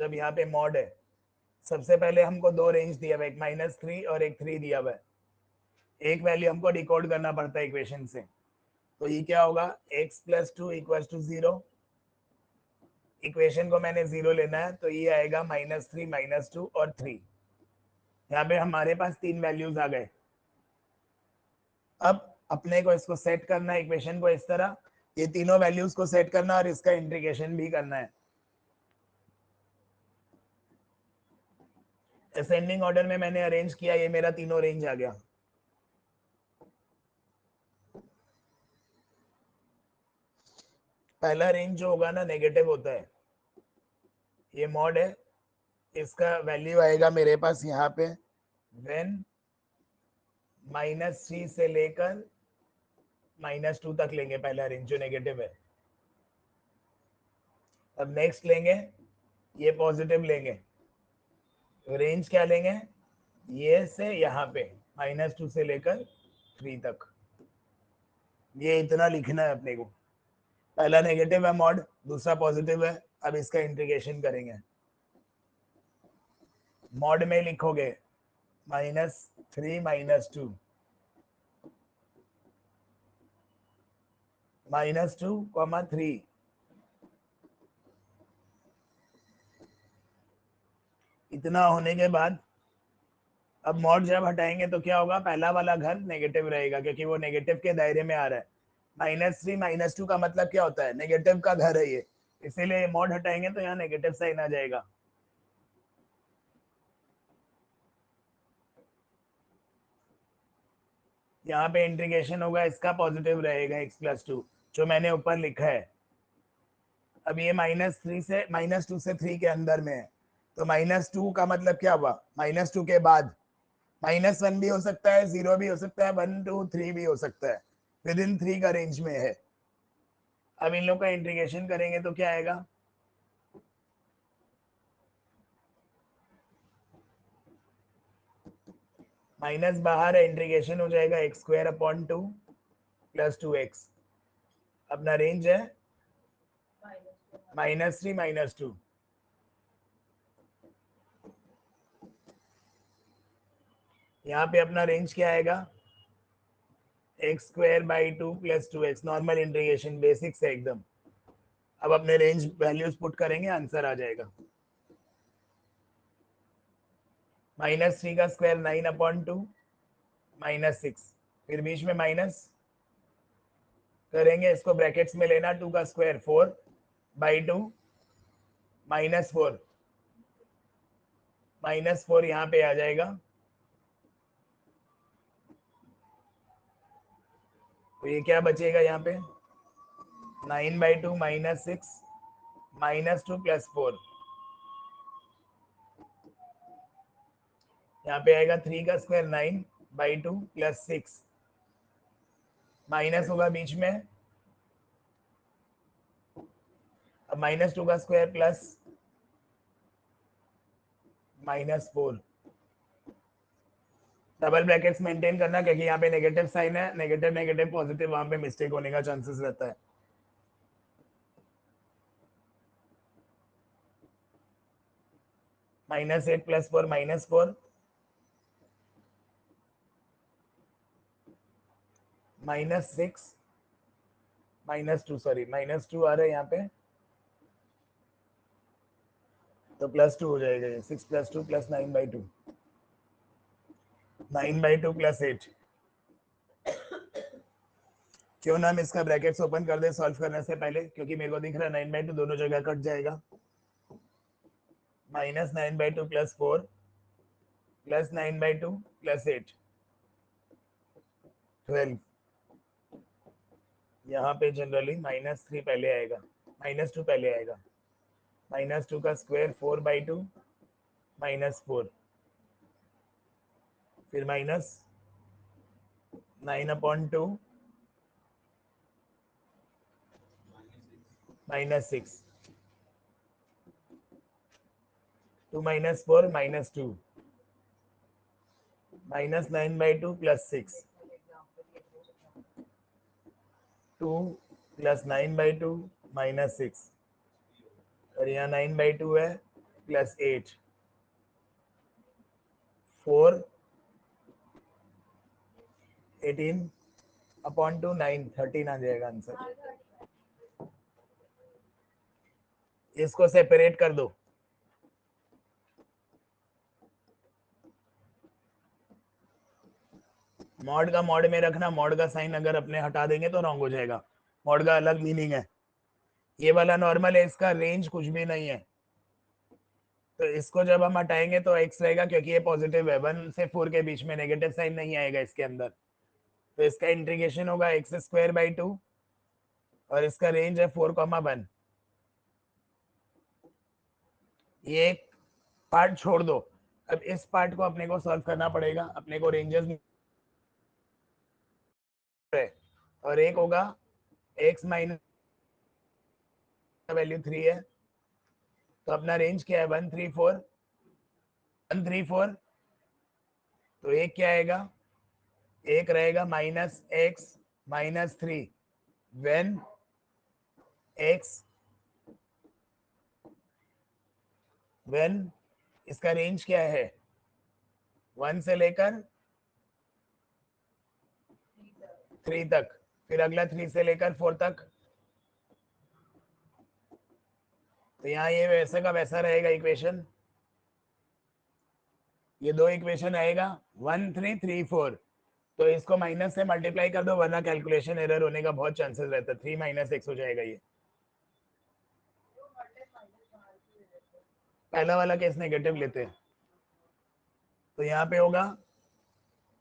जब यहाँ पे मॉड है, सबसे पहले हमको दो रेंज दिया हुआ है, एक -3 और एक 3 दिया हुआ है। एक वैल्यू हमको डिकोड करना पड़ता है इक्वेशन से। तो ये क्या होगा, x + 2 = 0। इक्वेशन को मैंने 0 लेना है, तो ये आएगा -3 -2 और 3। यहाँ पे हमारे पास तीन वैल्यूज आ गए। अब अपने को इसको सेट करना है, इक्वेशन को इस तरह, ये तीनों वैल्यूज को सेट करना और इसका इंटीग्रेशन भी करना है। असेंडिंग ऑर्डर में मैंने अरेंज किया, ये मेरा तीनों रेंज आ गया। पहला रेंज जो होगा ना, नेगेटिव होता है। ये मॉड है, इसका वैल्यू आएगा मेरे पास यहाँ पे व्हेन -3 से लेकर -2 तक लेंगे, पहला रेंज जो नेगेटिव है। अब नेक्स्ट लेंगे, ये पॉजिटिव लेंगे, रेंज क्या लेंगे, ये से यहाँ पे -2 से लेकर 3 तक। ये इतना लिखना है अपने को। पहला नेगेटिव है मॉड, दूसरा पॉजिटिव है। अब इसका इंटीग्रेशन करेंगे। मॉड में लिखोगे -3 -2 -2, 3। इतना होने के बाद अब मॉड जब हटाएंगे तो क्या होगा, पहला वाला घर नेगेटिव रहेगा क्योंकि वो नेगेटिव के दायरे में आ रहा है। -3 -2 का मतलब क्या होता है, नेगेटिव का घर है ये, इसीलिए मॉड हटाएंगे तो यहाँ नेगेटिव साइन आ जाएगा। यहाँ पे इंटीग्रेशन होगा, इसका पॉजिटिव रहेगा x + 2 जो मैंने ऊपर लिखा है। अब ये -3 से -2 से 3 के अंदर में है, तो -2 का मतलब क्या हुआ, -2 के बाद -1 भी हो सकता है, 0 भी हो सकता है, 1 2 3 भी हो सकता है, विद इन 3 का रेंज में है। अब इन लोग का इंटीग्रेशन करेंगे तो क्या आएगा, माइनस बाहर है, इंटीग्रेशन हो जाएगा x² / 2 + 2x। अपना रेंज है -3 -2। यहाँ पे अपना रेंज क्या आएगा, x² / 2 + 2x। Normal integration, basics है एकदम। अब अपने रेंज वैल्यूज पुट करेंगे, आंसर आ जाएगा। -3 का स्क्वायर 9/2 -6, फिर बीच में माइनस करेंगे, इसको ब्रैकेट्स में लेना, 2 का स्क्वायर 4/2 -4, -4 यहाँ पे आ जाएगा। तो ये क्या बचेगा यहाँ पे, 9/2 -6 -2 + 4। यहाँ पे आएगा 3 का स्क्वायर 9/2 + 6, माइनस होगा बीच में। अब -2 का square plus -4, double brackets maintain करना क्योंकि यहाँ पे नेगेटिव साइन है, नेगेटिव नेगेटिव पॉजिटिव, वहां पे मिस्टेक होने का चांसेस रहता है। -8 + 4 -4, -6 -2, सॉरी -2 आ रहा है यहाँ पे, तो +2 हो जाएगा ये, 6 + 2 + 9/2, 9/2 + 8। क्यों ना हम इसका ब्रैकेट्स ओपन कर दे सॉल्व करने से पहले, क्योंकि मेरे को दिख रहा है 9/2 दोनों जगह कट जाएगा। -9/2 + 4 + 9/2 + 8, 12। यहाँ पे जनरली -3 पहले आएगा, -2 पहले आएगा। -2 का स्क्वायर 4/2 -4, फिर -9/2 -6, 2 - 4 -2, -9/2 + 6, 2 + 9/2 -6, और यहाँ 9/2 है प्लस 8 4 18 अपॉन 2 9 13 आ जाएगा आंसर। इसको सेपरेट कर दो। मॉड का मॉड में रखना, मॉड का साइन अगर अपने हटा देंगे तो रॉन्ग हो जाएगा। मॉड का अलग मीनिंग है। ये वाला नॉर्मल है, इसका रेंज कुछ भी नहीं है, तो इसको जब हम हटाएंगे तो x रहेगा, क्योंकि ये पॉजिटिव है। 1 से 4 के बीच में नेगेटिव साइन नहीं आएगा इसके अंदर, तो इसका इंटीग्रेशन होगा x²/2 और इसका रेंज है 4,1। ये एक पार्ट छोड़ दो, अब इस पार्ट को अपने को सॉल्व करना पड़ेगा। अपने को रेंजेस और एक होगा x माइनस वैल्यू 3 है, तो अपना रेंज क्या है 134। तो एक क्या आएगा, एक रहेगा -x-3 व्हेन इसका रेंज क्या है 1 से लेकर 3 तक, फिर अगला 3 से लेकर 4 तक। तो यहाँ ये वैसे का वैसा रहेगा इक्वेशन। ये दो इक्वेशन आएगा 1 3 3 4, तो इसको माइनस से मल्टीप्लाई कर दो, वरना कैलकुलेशन एरर होने का बहुत चांसेस रहता है। 3 - x हो जाएगा ये। पहला वाला केस नेगेटिव लेते हैं, तो यहाँ पे होगा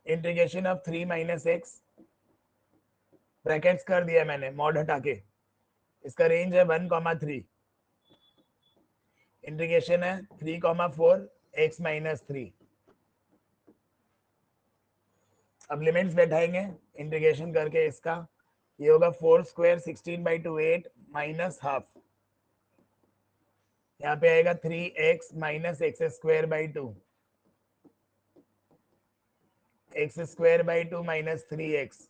इंटीग्रेशन ऑफ 3 - x, ब्रैकेट्स कर दिया मैंने मॉड हटा के। इसका रेंज है 1,3, इंटीग्रेशन है 3,4 x - 3। अब लिमिट्स बैठाएंगे इंटीग्रेशन करके इसका, ये होगा 4² 16/2 8 माइनस हाफ। यहाँ पे आएगा 3x - x²/2 x²/2 minus 3x।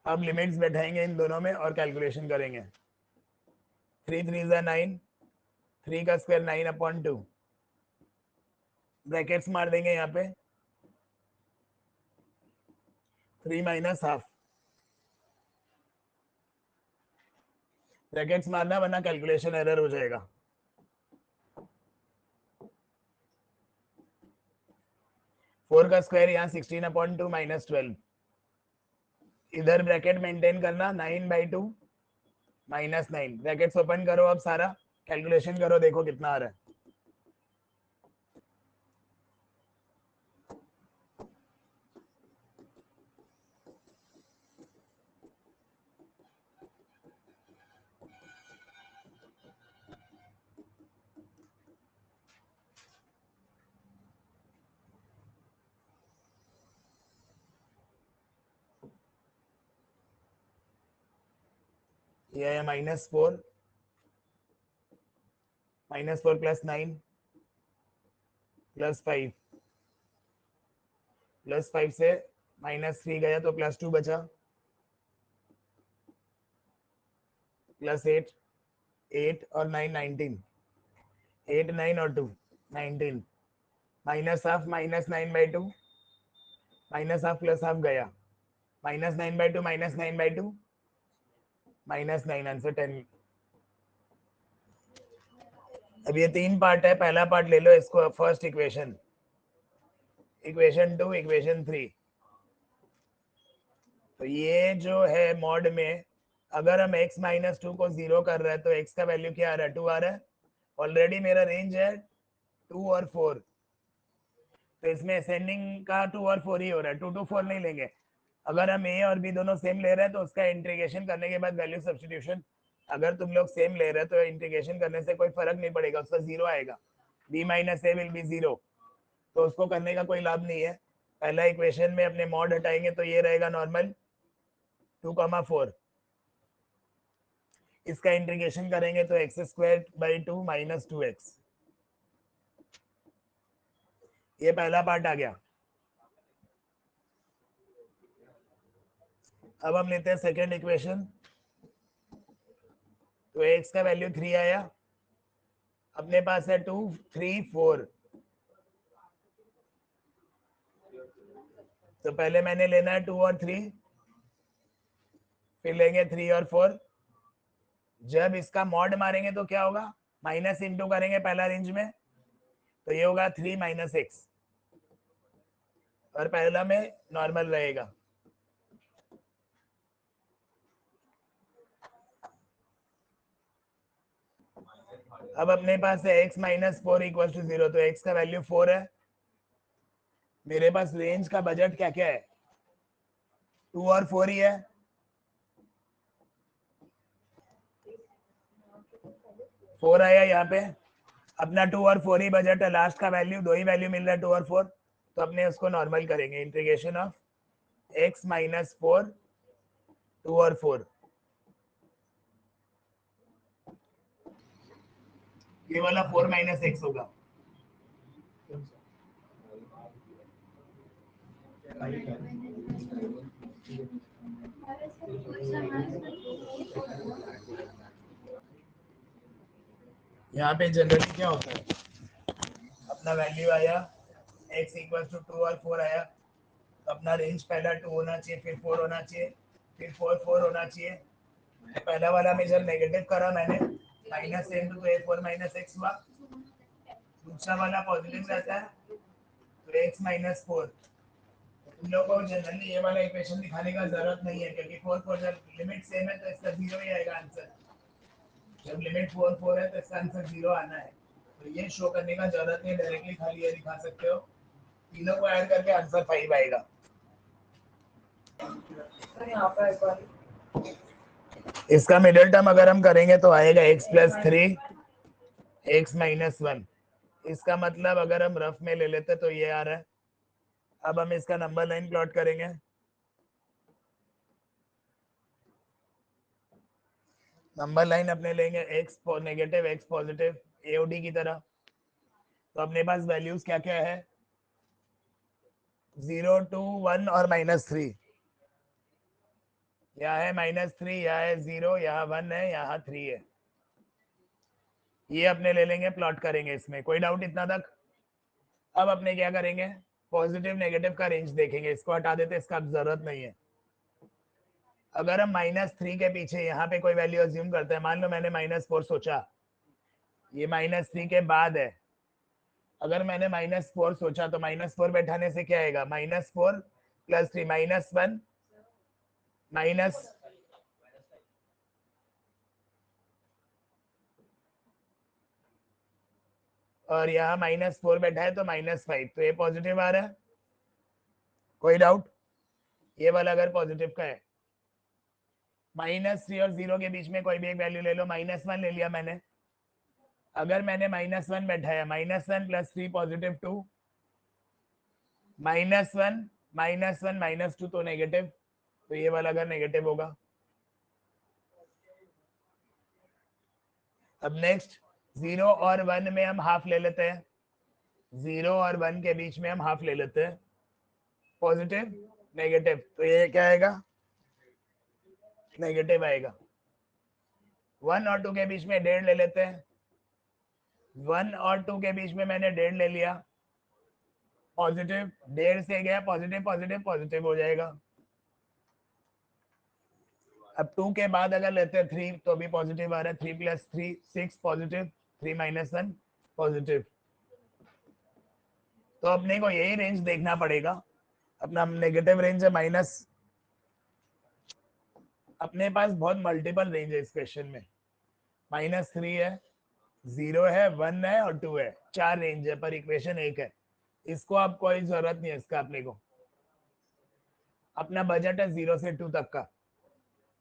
अब लिमिट्स बैठाएंगे इन दोनों में और कैलकुलेशन करेंगे। 3 3 9, 3 का स्क्वायर 9/2, ब्रैकेट्स मार देंगे यहाँ पे 3 माइनस हाफ, ब्रैकेट्स मारना वरना कैलकुलेशन एरर हो जाएगा। 4 का स्क्वायर यहाँ 16/2 माइनस 12, इधर ब्रैकेट मेंटेन करना 9/2 माइनस 9, ब्रैकेट्स ओपन करो। अब सारा कैलकुलेशन करो, देखो कितना आ रहा है। ये है -4 + 9 + 5, +5 से -3 गया तो +2 बचा, +8 8 और 9 19, 8 9 और 2 19, minus half -9/2, minus half plus half गया, -9/2 -9/2 -9, आंसर 10। अब ये 3 पार्ट है, पहला पार्ट ले लो इसको, फर्स्ट इक्वेशन, इक्वेशन 2, इक्वेशन 3। तो ये जो है मॉड में, अगर हम x - 2 को 0 कर रहे हैं तो x का वैल्यू क्या आ रहा है 2 आ रहा है। ऑलरेडी मेरा रेंज है 2 और 4, तो इसमें असेंडिंग का 2 और 4 ही हो रहा है, 2 to 4 नहीं लेंगे। अगर हम a और b दोनों सेम ले रहे हैं तो उसका इंटीग्रेशन करने के बाद वैल्यू सब्स्टिट्यूशन, अगर तुम लोग सेम ले रहे हैं तो इंटीग्रेशन करने से कोई फर्क नहीं पड़ेगा, उसका 0 आएगा। b - a विल बी 0, तो उसको करने का कोई लाभ नहीं है। पहला इक्वेशन में अपने मॉड हटाएंगे तो ये रहेगा नॉर्मल 2,4, इसका इंटीग्रेशन करेंगे तो x²/2 माइनस 2x। ये पहला पार्ट आ गया। अब हम लेते हैं सेकेंड इक्वेशन, तो x का वैल्यू 3 आया, अपने पास है 2 3 4, तो पहले मैंने लेना है 2 और 3, फिर लेंगे 3 और 4। जब इसका मॉड मारेंगे तो क्या होगा, माइनस इंटू करेंगे पहला रेंज में, तो ये होगा 3 माइनस एक्स, और पहला में नॉर्मल रहेगा। अब अपने पास है x माइनस 4 इक्वल टू 0, तो x का वैल्यू 4 है। मेरे पास रेंज का बजट क्या क्या है, 2 और 4 ही है। फोर आया यहाँ पे, अपना 2 और 4 ही बजट है, लास्ट का वैल्यू 2 ही वैल्यू मिल रहा है 2 और 4, तो अपने उसको नॉर्मल करेंगे, इंटीग्रेशन ऑफ x माइनस 4 2 और 4, ये वाला 4 माइनस एक्स होगा। यहाँ पे जनरली क्या होता है, अपना वैल्यू आया x इक्वल टू 2 और 4 आया, तो अपना रेंज पहला 2 होना चाहिए, फिर 4 होना चाहिए, फिर 4 4 होना चाहिए। पहला वाला में जब नेगेटिव करा मैंने, माइनस से तो ये 4 माइनस एक्स हुआ, दूसरा वाला पॉजिटिव रहता है तो x माइनस 4। तुम लोग को जनरली ये वाला इक्वेशन दिखाने का जरूरत नहीं है, क्योंकि 4 4 जब लिमिट सेम है तो इसका 0 ही आएगा आंसर। जब लिमिट 4 4 है तो इसका आंसर 0 आना है, तो ये शो करने का जरूरत नहीं, डायरेक्टली खाली ये दिखा सकते हो, तीनों को ऐड करके आंसर 5 आएगा। इसका मिडिल टर्म अगर हम करेंगे तो आएगा x प्लस 3 x माइनस 1। इसका मतलब अगर हम रफ में ले लेते तो ये आ रहा है। अब हम इसका नंबर लाइन प्लॉट करेंगे, नंबर लाइन अपने लेंगे x negative x positive AOD की तरह। तो अपने पास वैल्यूज क्या क्या है, 0 2 1 और -3। यहाँ है -3, यहाँ है 0, यहाँ 1 है, यहाँ 3 है। ये अपने ले लेंगे, प्लॉट करेंगे, इसमें कोई डाउट इतना तक। अब अपने क्या करेंगे, पॉजिटिव नेगेटिव का रेंज देखेंगे, इसको हटा देते, इसका अब जरूरत नहीं है। अगर हम -3 के पीछे यहाँ पे कोई वैल्यू अज्यूम करते हैं, मान लो मैंने -4 सोचा, ये -3 के बाद है, अगर मैंने -4 सोचा तो -4 बैठाने से क्या आएगा, -4 प्लस 3 -1 माइनस, और यहाँ -4 बैठा है तो -5, तो ये पॉजिटिव आ रहा है। कोई डाउट, ये वाला अगर पॉजिटिव का है, -3 और 0 के बीच में कोई भी एक वैल्यू ले लो, -1 ले लिया मैंने। अगर मैंने -1 बैठाया, -1 प्लस 3 पॉजिटिव 2, -1 -2 तो नेगेटिव, तो ये वाला अगर नेगेटिव होगा। अब नेक्स्ट 0 और 1 में हम हाफ ले लेते हैं, 0 और 1 के बीच में हम हाफ ले लेते हैं, पॉजिटिव नेगेटिव, तो ये क्या आएगा, नेगेटिव आएगा। 1 और 2 के बीच में 1.5 ले लेते हैं, 1 और 2 के बीच में मैंने 1.5 ले लिया, पॉजिटिव, 1.5 से गया पॉजिटिव पॉजिटिव पॉजिटिव हो जाएगा। अब 2 के बाद अगर लेते हैं 3 तो भी पॉजिटिव आ रहा है, 3 प्लस 3 6 पॉजिटिव, 3 माइनस 1 पॉजिटिव। तो अपने को यही रेंज देखना पड़ेगा, अपना नेगेटिव रेंज है माइनस, अपने पास बहुत मल्टीपल रेंज है इस क्वेश्चन में, -3 है, 0 है, 1 है और 2 है, 4 रेंज है, पर इक्वेशन एक है। इसको आप कोई जरूरत नहीं है इसका, अपने को अपना बजट है 0 से 2 तक का,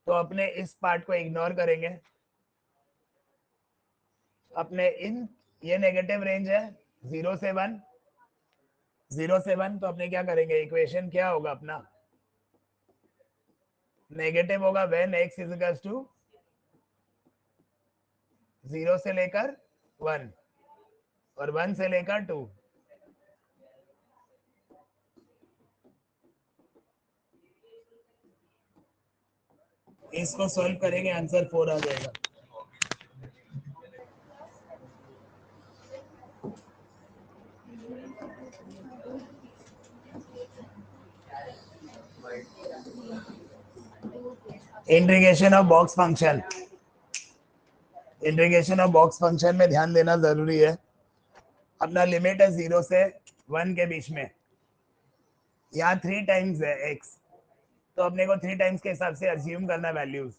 तो अपने इस पार्ट को इग्नोर करेंगे। अपने इन, ये नेगेटिव रेंज है 0 से 1, 0 से 1, तो अपने क्या करेंगे, इक्वेशन क्या होगा अपना, नेगेटिव होगा व्हेन x इज टू 0 से लेकर 1 और 1 से लेकर 2। इसको सॉल्व करेंगे, आंसर 4 आ जाएगा। Integration of box function, integration of box function में ध्यान देना जरूरी है। अपना लिमिट है 0 से 1 के बीच में, यहाँ 3 टाइम्स है x, तो अपने को 3 टाइम्स के हिसाब से अज्यूम करना वैल्यूज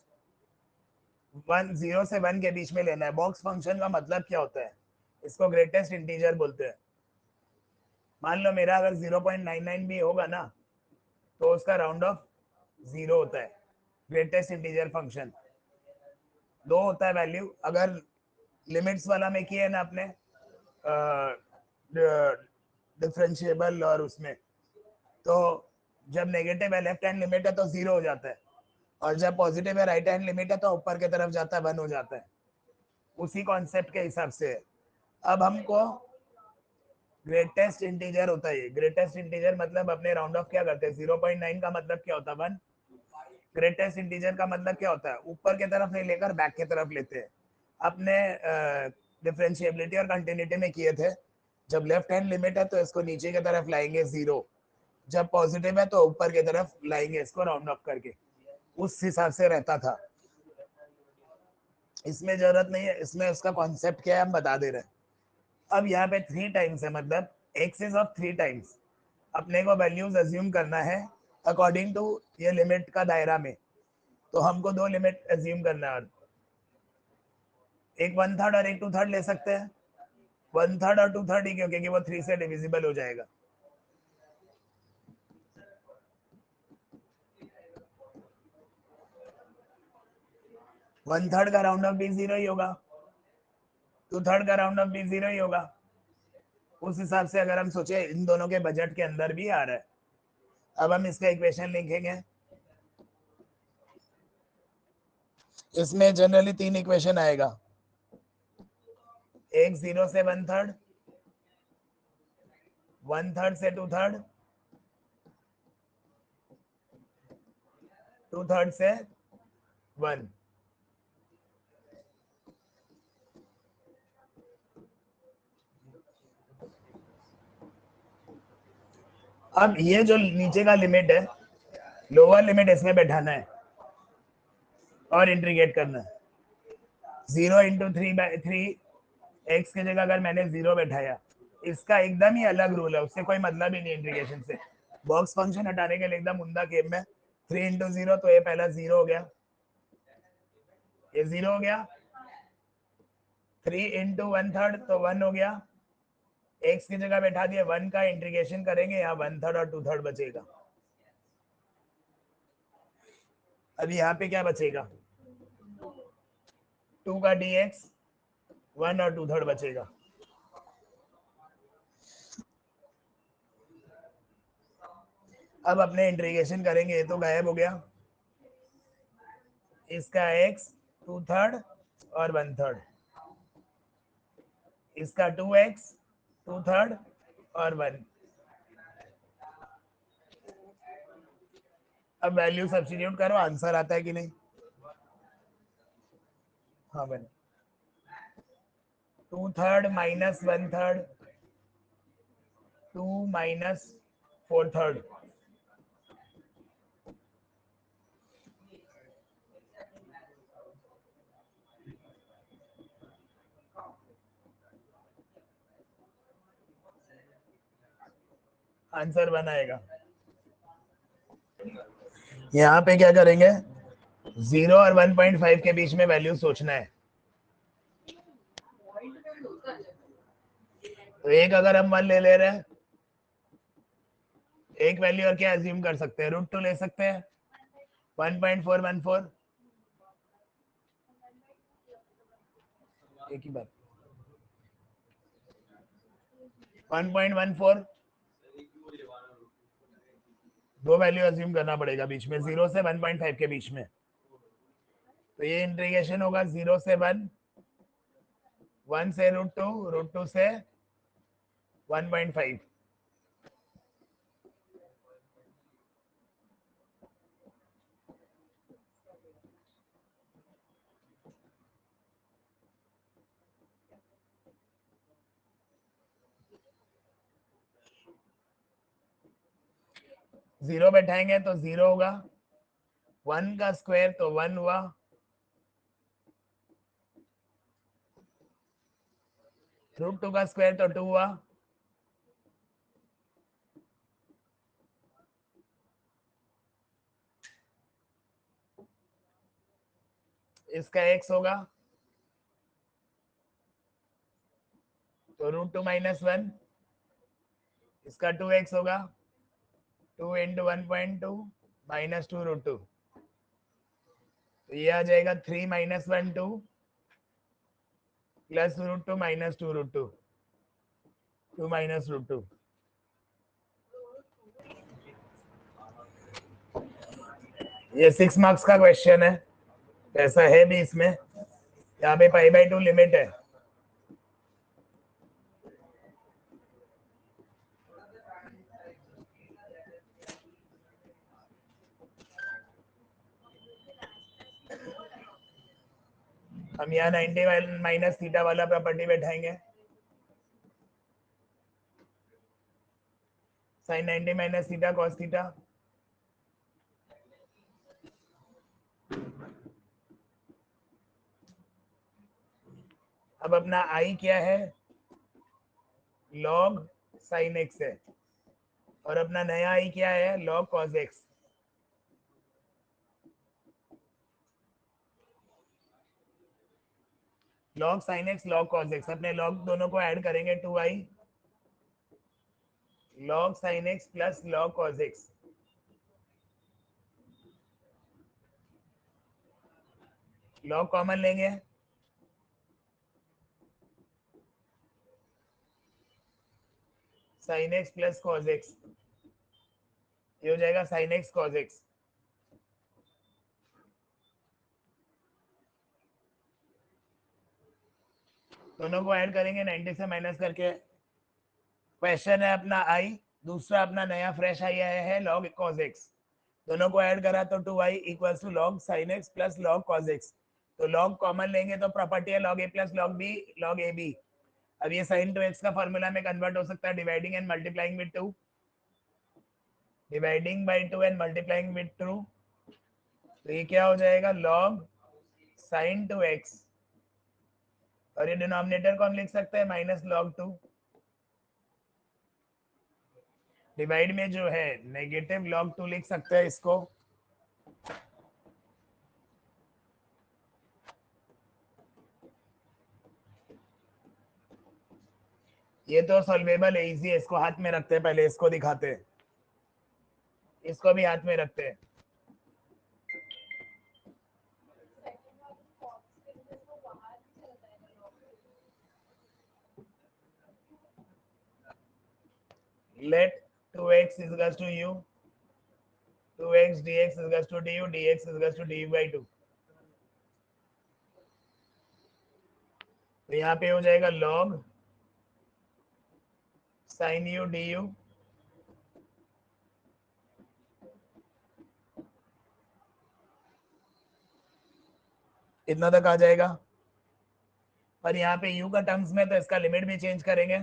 0 से 1 के बीच में लेना है। बॉक्स फंक्शन का मतलब क्या होता है, इसको ग्रेटेस्ट इंटीजर बोलते हैं। मान लो मेरा अगर 0.99 भी होगा ना, तो उसका राउंड ऑफ 0 होता है। ग्रेटेस्ट इंटीजर फंक्शन 2 होता है वैल्यू। अगर लिमिट्स वाला में किए ना अपने डिफरेंशिएबल और उसमें, तो जब नेगेटिव है लेफ्ट हैंड लिमिट है तो 0 हो जाता है, और जब पॉजिटिव है राइट हैंड लिमिट है तो ऊपर की तरफ जाता है 1 हो जाता है। उसी कॉन्सेप्ट के हिसाब से है। अब हमको ग्रेटेस्ट इंटीजर होता है, ग्रेटेस्ट इंटीजर मतलब अपने राउंड ऑफ क्या करते हैं, 0.9 का मतलब क्या होता है 1। ग्रेटेस्ट इंटीजर का मतलब क्या होता है, ऊपर की तरफ नहीं लेकर बैक की तरफ लेते हैं। अपने डिफरेंशिएबिलिटी और कंटिन्यूटी में किए थे, जब लेफ्ट हैंड लिमिट है तो इसको नीचे की तरफ लाएंगे 0, जब पॉजिटिव है तो ऊपर की तरफ लाएंगे इसको राउंड ऑफ करके। उस हिसाब से रहता था। इसमें जरूरत नहीं है, इसमें उसका कॉन्सेप्ट क्या है हम बता दे रहे हैं। अब यहाँ पे 3 टाइम्स है, मतलब एक्सेस ऑफ 3 टाइम्स अपने को वैल्यूज अज्यूम करना है अकॉर्डिंग टू ये लिमिट का दायरा में। तो हमको 2 लिमिट अज्यूम करना है, एक 1/3 और एक 2/3 ले सकते हैं। 1/3 और 2/3 ही क्यों, क्योंकि वो 3 से डिविजिबल हो जाएगा। वन थर्ड का राउंड ऑफ भी 0 ही होगा, 2/3 का राउंड ऑफ भी 0 ही होगा। उस हिसाब से अगर हम सोचे इन दोनों के बजट के अंदर भी आ रहा है। अब हम इसका इक्वेशन लिखेंगे। इसमें जनरली 3 इक्वेशन आएगा, एक 0 से 1/3, 1/3 से 2/3, 2/3 से 1। अब ये जो नीचे का लिमिट है, लोअर लिमिट इसमें बैठाना है और इंटीग्रेट करना है। 0 इंटू 3/3 एक्स की जगह अगर मैंने 0 बैठाया, इसका एकदम ही अलग रूल है, उससे कोई मतलब ही नहीं इंटीग्रेशन से। बॉक्स फंक्शन हटाने के लिए एकदम उमदा गेम में 3 इंटू 0, तो ये पहला 0 हो गया, ये 0 हो गया। 3 इंटू 1/3 तो 1 हो गया, एक्स की जगह बैठा दिया 1 का, इंटीग्रेशन करेंगे यहाँ 1/3 और 2/3 बचेगा। अभी यहाँ पे क्या बचेगा, 2 का dx, 1 और 2/3 बचेगा। अब अपने इंटीग्रेशन करेंगे, ये तो गायब हो गया, इसका x 2/3 और 1/3, इसका 2x 2/3 और 1। अब वैल्यू सब्स्टिट्यूट करो, आंसर आता है कि नहीं। हाँ बने, 2/3 माइनस 1/3, 2 माइनस 4/3। आंसर बनाएगा। यहाँ पे क्या करेंगे, 0 और 1.5 के बीच में वैल्यू सोचना है। तो एक अगर हम 1 ले ले रहे हैं, एक वैल्यू और क्या अज्यूम कर सकते हैं, √2 ले सकते हैं, 1.414, एक ही बात, 1.14, 2 वैल्यू अज्यूम करना पड़ेगा बीच में, 0 से 1.5 के बीच में। तो ये इंटीग्रेशन होगा 0 से 1, 1 से √2, √2 से 1.5। जीरो बैठाएंगे तो 0 होगा, 1 का स्क्वायर तो 1 हुआ, √2 का स्क्वायर तो 2 हुआ, इसका x होगा तो √2 - 1, इसका 2x होगा, 2 × 1.2 -2 √2, तो ये आ जाएगा 3 - 1 2 प्लस √2 -2 √2, 2 - √2। ये 6 मार्क्स का क्वेश्चन है, ऐसा है भी इसमें, यहाँ पे π/2 लिमिट है। हम यहाँ 90 - थीटा वाला प्रॉपर्टी बैठाएंगे, sin 90 - थीटा cos थीटा, अब अपना i क्या है, log sin x है, और अपना नया i क्या है, log cos x। log sin x log cos x, अपने log दोनों को ऐड करेंगे, 2i log sin x plus log cos x। log common लेंगे, sin x plus cos x, ये हो जाएगा sin x cos x। दोनों को ऐड करेंगे 90 से माइनस करके। क्वेश्चन है अपना i, दूसरा अपना नया फ्रेश आई आया है log cos x, दोनों को ऐड करा तो 2i equals to log sin x plus log cos x। तो log कॉमन लेंगे तो प्रॉपर्टी है log a plus log b log ab। अब ये sin 2x का फॉर्मूला में कन्वर्ट हो सकता है, dividing and multiplying with 2, dividing by 2 and multiplying with 2, तो ये क्या हो जाएगा, log sin 2x, और ये डिनोमिनेटर को हम लिख सकते हैं -log 2, डिवाइड में जो है नेगेटिव log 2 लिख सकते हैं इसको, ये तो सॉल्वेबल है, इजी है, इसको हाथ में रखते हैं, पहले इसको दिखाते हैं, इसको भी हाथ में रखते हैं। let 2x is equals to u, 2x dx is equals to du, dx is equals to du/2, तो यहाँ पे हो जाएगा log sin u du, इतना तक आ जाएगा। पर यहाँ पे u का टर्म्स में तो इसका लिमिट भी चेंज करेंगे,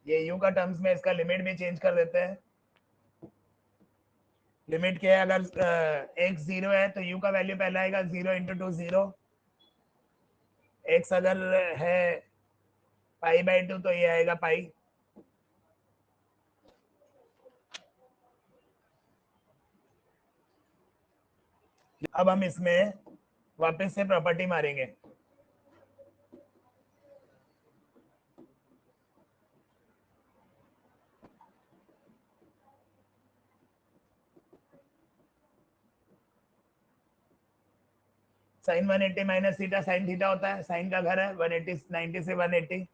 ये u का टर्म्स में इसका लिमिट भी चेंज कर देते हैं। लिमिट क्या है, अगर x 0 है तो u का वैल्यू पहला आएगा 0 × 2 0, x अगर है π/2 तो ये आएगा पाई। अब हम इसमें वापस से प्रॉपर्टी मारेंगे, sin 180 minus theta sin theta होता है, sin का घर है 180 90 से 180,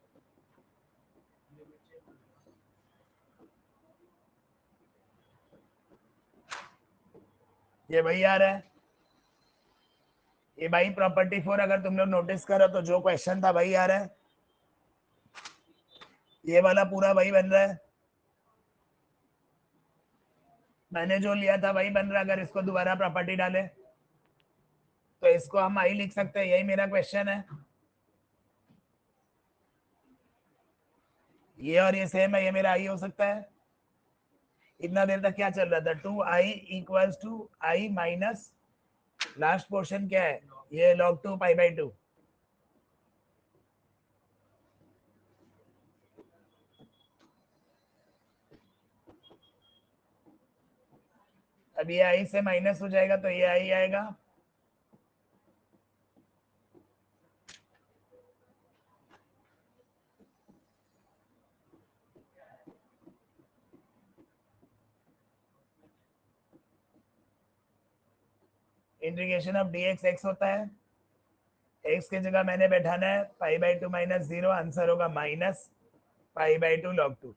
ये वही आ रहा है। ये भाई प्रॉपर्टी 4 अगर तुम लोग नोटिस करो तो जो क्वेश्चन था वही आ रहा है, ये वाला पूरा वही बन रहा है, मैंने जो लिया था वही बन रहा है। अगर इसको दोबारा प्रॉपर्टी डाले तो इसको हम आई लिख सकते हैं, यही मेरा क्वेश्चन है। ये और ये सेम है, ये मेरा आई हो सकता है। इतना देर तक क्या चल रहा था, 2i equals to i minus last portion क्या है, ये log 2 पाई बाई 2। अब ये आई से माइनस हो जाएगा तो ये आई आएगा, इंटीग्रेशन ऑफ dx x होता है, x की जगह मैंने बैठाना है पाई बाई 2 माइनस 0, आंसर होगा माइनस पाई बाई 2 log 2।